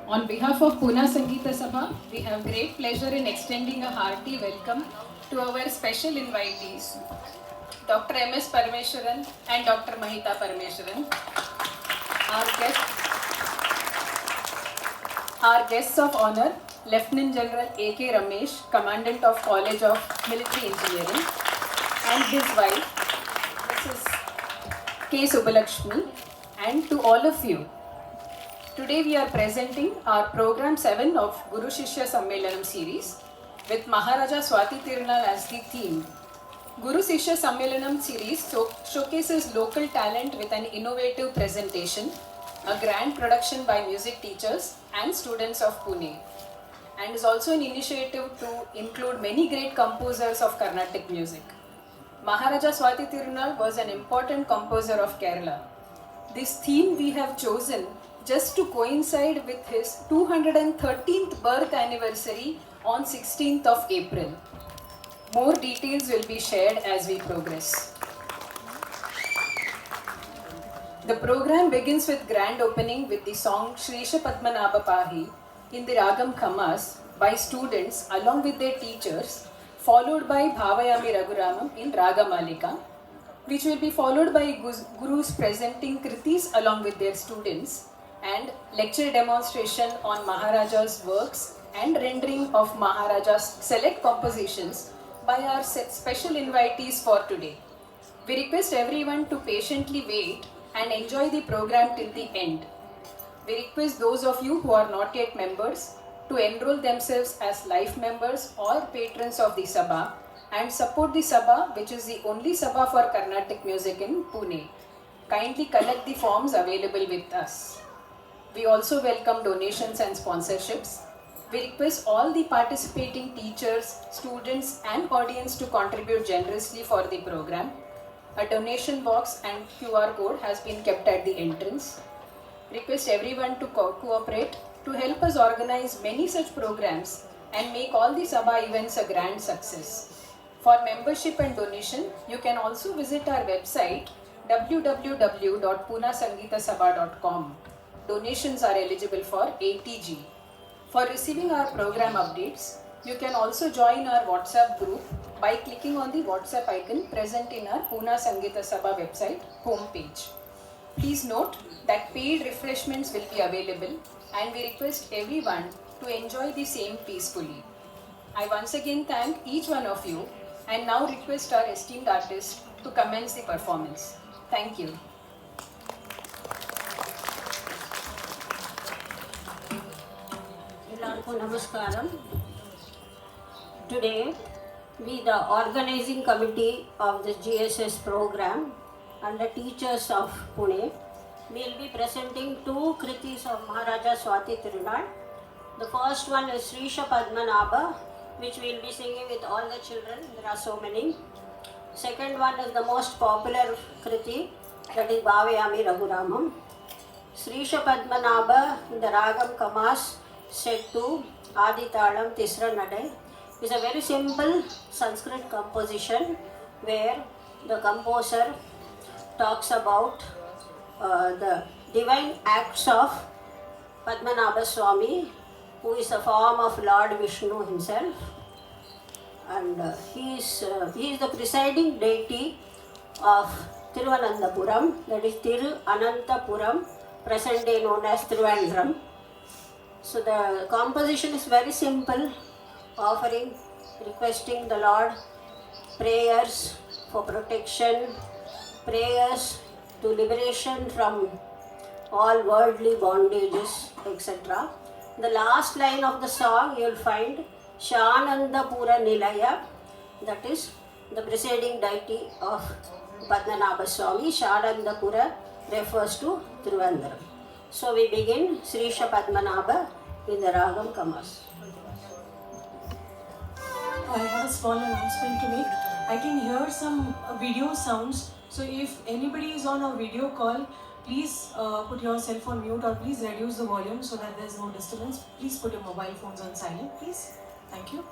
On behalf of Pune Sangeeta Sabha, we have great pleasure in extending a hearty welcome to our special invitees, Dr. M.S. Parameswaran and Dr. Mahita Parameswaran. Our guests of honor, Lieutenant General A.K. Ramesh, Commandant of College of Military Engineering, and his wife, Mrs. K. Subbalakshmi, and to all of you. Today we are presenting our program 7 of Guru Shishya Sammelanam series with Maharaja Swati Tirunal as the theme. Guru Shishya Sammelanam series showcases local talent with an innovative presentation, a grand production by music teachers and students of Pune, and is also an initiative to include many great composers of Carnatic music. Maharaja Swati Tirunal was an important composer of Kerala. This theme we have chosen just to coincide with his 213th birth anniversary on 16th of April. More details will be shared as we progress. The program begins with grand opening with the song Shrisha Padmanabha Pahi in the Ragam Khamas by students along with their teachers, followed by Bhavayami Raghuramam in Ragamalika, which will be followed by gurus presenting kritis along with their students and lecture demonstration on Maharaja's works and rendering of Maharaja's select compositions by our special invitees for today. We request everyone to patiently wait and enjoy the program till the end. We request those of you who are not yet members to enroll themselves as life members or patrons of the Sabha and support the Sabha, which is the only Sabha for Carnatic music in Pune. Kindly collect the forms available with us. We also welcome donations and sponsorships. We request all the participating teachers, students and audience to contribute generously for the program. A donation box and QR code has been kept at the entrance. Request everyone to cooperate to help us organize many such programs and make all the Sabha events a grand success. For membership and donation, you can also visit our website www.punasangeetasabha.com. Donations are eligible for ATG. For receiving our program updates, you can also join our WhatsApp group by clicking on the WhatsApp icon present in our Pune Sangeeta Sabha website homepage. Please note that paid refreshments will be available and we request everyone to enjoy the same peacefully. I once again thank each one of you and now request our esteemed artist to commence the performance. Thank you. Namaskaram. Today, we, the organizing committee of the GSS program and the teachers of Pune, will be presenting two kritis of Maharaja Swati Tirunal. The first one is Shrisha Padmanabha, which we will be singing with all the children. There are so many. Second one is the most popular kriti, that is Bhavayami Raghuramam. Shrisha Padmanabha in the Ragam Kamas set to Adi Talam Tisra Nade is a very simple Sanskrit composition where the composer talks about the divine acts of Padmanabha Swami, who is a form of Lord Vishnu himself, and he is the presiding deity of Tiruvananthapuram, that is Tiru Anantapuram, present day known as Trivandrum. So the composition is very simple, requesting the Lord prayers for protection, prayers to liberation from all worldly bondages, etc. The last line of the song you will find Shanandapura Nilaya, that is the presiding deity of Padmanabha Swami. Shanandapura refers to Trivandrum. So we begin Shrisha Padmanabha in the Ragam Kamas. I have a small announcement to make. I can hear some video sounds. So if anybody is on a video call, please put yourself on mute or please reduce the volume so that there is no disturbance. Please put your mobile phones on silent, please. Thank you.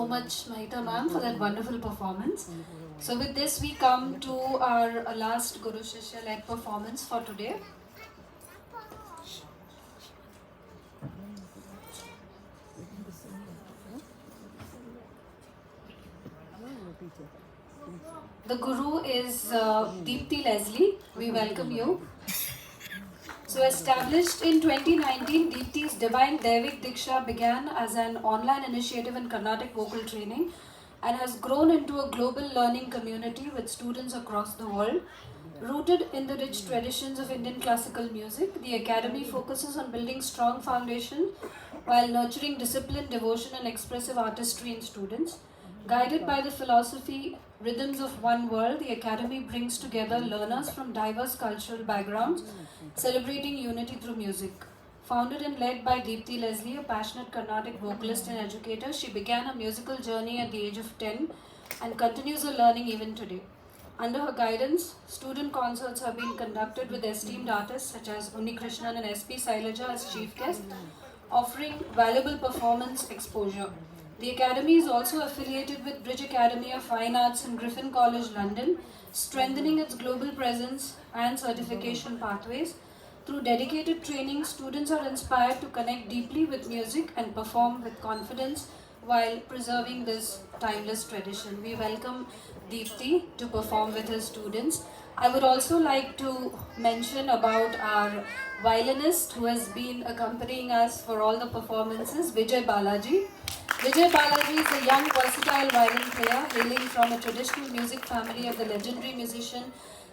so much, Mahita ma'am, for that wonderful performance. So with this, we come to our last Guru Shishya led performance for today. The Guru is Deepti Leslie. We welcome you. So established in 2019, Deepti's Divine Devik Diksha began as an online initiative in Carnatic vocal training and has grown into a global learning community with students across the world. Rooted in the rich traditions of Indian classical music, the Academy focuses on building strong foundation while nurturing discipline, devotion and expressive artistry in students. Guided by the philosophy Rhythms of One World, the Academy brings together learners from diverse cultural backgrounds, celebrating unity through music. Founded and led by Deepti Leslie, a passionate Carnatic vocalist and educator, she began her musical journey at the age of 10 and continues her learning even today. Under her guidance, student concerts have been conducted with esteemed artists such as Unni Krishnan and S.P. Sailaja as chief guests, offering valuable performance exposure. The Academy is also affiliated with Bridge Academy of Fine Arts in Griffin College, London, strengthening its global presence and certification pathways. Through dedicated training, students are inspired to connect deeply with music and perform with confidence while preserving this timeless tradition. We welcome Deepti to perform with her students. I would also like to mention about our violinist who has been accompanying us for all the performances, Vijay Balaji. Vijay Balaji is a young versatile violin player hailing from a traditional music family of the legendary musician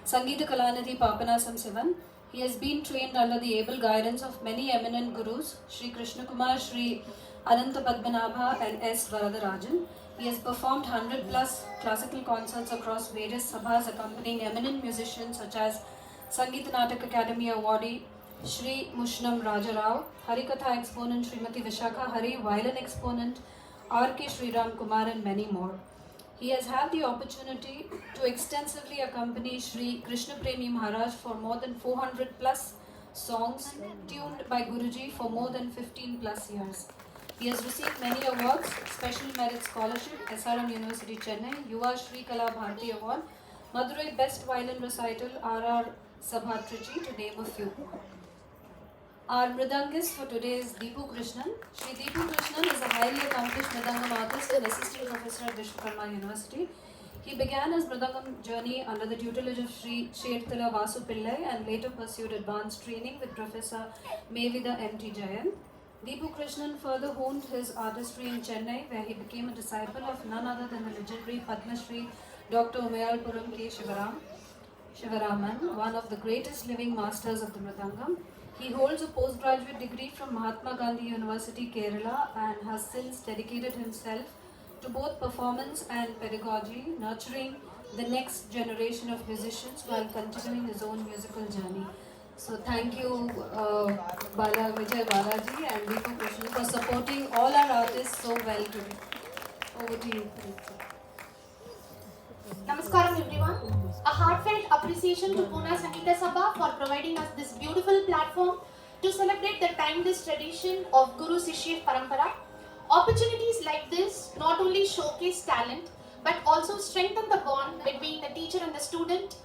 Sangeeta Kalanidhi Papanasam Sivan. He has been trained under the able guidance of many eminent gurus, Sri Krishna Kumar, Sri Ananta Padmanabha and S. Varadarajan. He has performed 100 plus classical concerts across various sabhas accompanying eminent musicians such as Sangeeta Natak Academy awardee Sri Mushnam Rajarao, Harikatha exponent Srimati Vishakha Hari, violin exponent R.K. Sriram Kumar and many more. He has had the opportunity to extensively accompany Sri Krishna Premi Maharaj for more than 400 plus songs tuned by Guruji for more than 15 plus years. He has received many awards, Special Merit Scholarship, SRM University Chennai, Yuva Shri Kala Bharati Award, Madurai Best Violin Recital, RR Sabha Trichy, to name a few. Our Mridangist for today is Deepu Krishnan. Shri Deepu Krishnan is a highly accomplished Mridangam artist and assistant professor at Vishwakarma University. He began his Mridangam journey under the tutelage of Sri Cherthala Vasu Pillai and later pursued advanced training with Professor Mevida M.T. Jayan. Deepu Krishnan further honed his artistry in Chennai, where he became a disciple of none other than the legendary Padma Shri Dr. Umayalpuram K. Shivaraman, one of the greatest living masters of the Mridangam. He holds a postgraduate degree from Mahatma Gandhi University, Kerala, and has since dedicated himself to both performance and pedagogy, nurturing the next generation of musicians while continuing his own musical journey. So thank you, Vijay Balaji and Deepu Krishnan, for supporting all our artists so well today. Over to you, Preeti. Namaskaram everyone. A heartfelt appreciation to Pune Sangeeta Sabha for providing us this beautiful platform to celebrate the timeless tradition of Guru Shishya Parampara. Opportunities like this not only showcase talent but also strengthen the bond between the teacher and the student,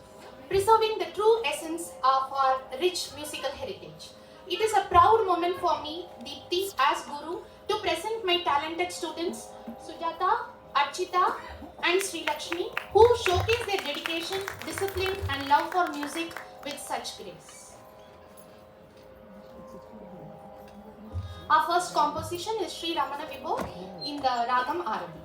preserving the true essence of our rich musical heritage. It is a proud moment for me, Deepti, as Guru, to present my talented students, Sujata, Archita and Sri Lakshmi, who showcase their dedication, discipline and love for music with such grace. Our first composition is Sri Ramana Vibho in the Ragam Arabi.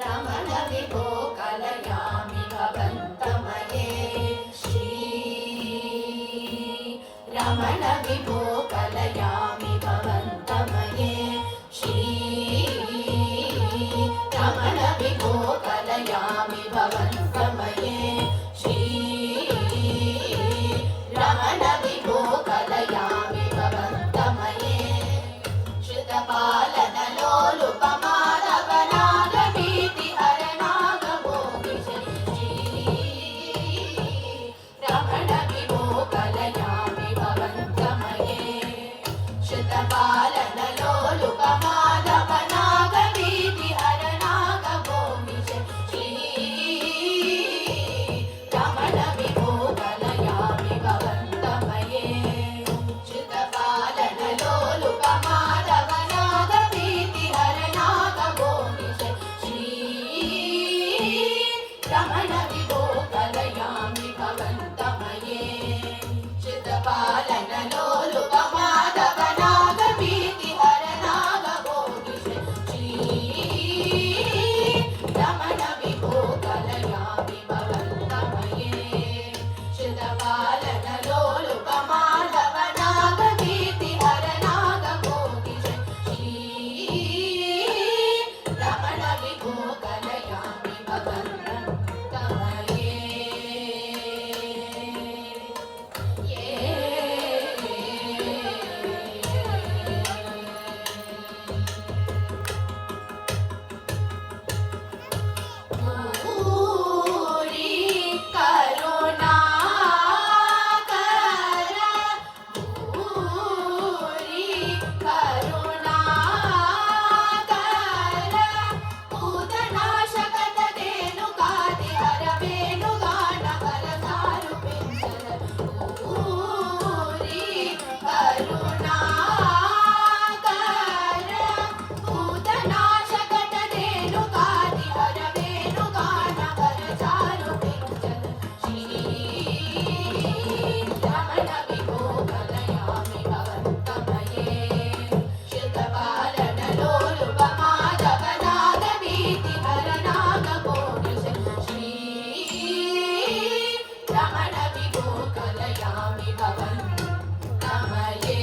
रमण विभो कलयामि भवन्तमये श्री रमण विभो कलयामि भवन्तमये श्री रमण विभो कलयामि भवन्तमये श्री रमण विभो कलयामि भवन्तमये श्रुतपालनलोलुपमानवनागभीति हरनागभोगिश श्री रमण विभो कलयामि भवन्तमये श्रुतपालनलोलुपमानवनागभीति हरनागभोगिश श्री रमण विभो कलयामि भवन्तमये श्रुतपालनलोलुपमानवनागभीति हरनागभोगिश श्री रमण विभो कलयामि भवन्तमये श्रुतपालनलोलुपमानवनागभीति हरनागभोगिश श्री रमण विभो कलयामि भवन्तमये श्रुतपालनलोलुपमानवनागभीति हरनागभोगिश श्री रमण विभो कलयामि भवन्तमये भूरि करुणाकर भूरि करुणाकर भूतनाशकतधेनुकादिहर वेणुगानहर चारुपिञ्जर भूरि करुणाकर भूतनाशकतधेनुकादिहर वेणुगानहर चारुपिञ्जर श्री रमण विभो कलयामि भवन्तमये श्रुतपालनलोलुपमानवनागभीति हरनागभोगिश श्री रमण विभो कलयामि भवन्तमये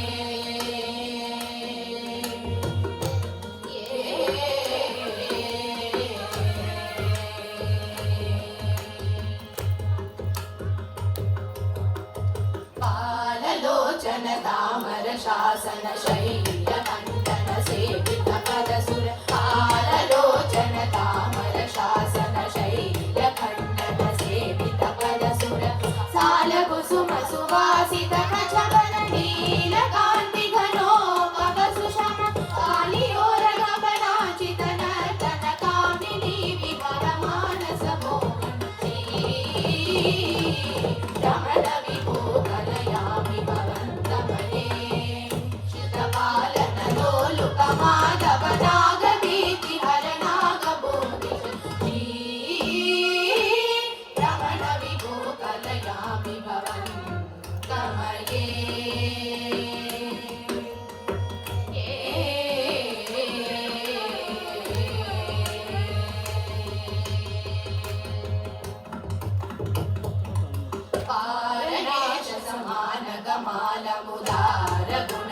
पाललोचन तामर शासन शैलकण्ठन सेवित पदसुर पाललोचन तामर शासन शैलकण्ठन सेवित पदसुर सालकुसुम सुवासित कचवन नीलकान्ति घनोपवसुषम कालियोरगमनाचित नर्तन कामिनी विभव मानस मोहन रमण विभो कलयामि भवन्तमये श्रुतपालनलोलुपमानवनागभीति हरनागभोगिश श्री रमण विभो कलयामि भवन्तमये पारणेश समान गमाल मुदार गुण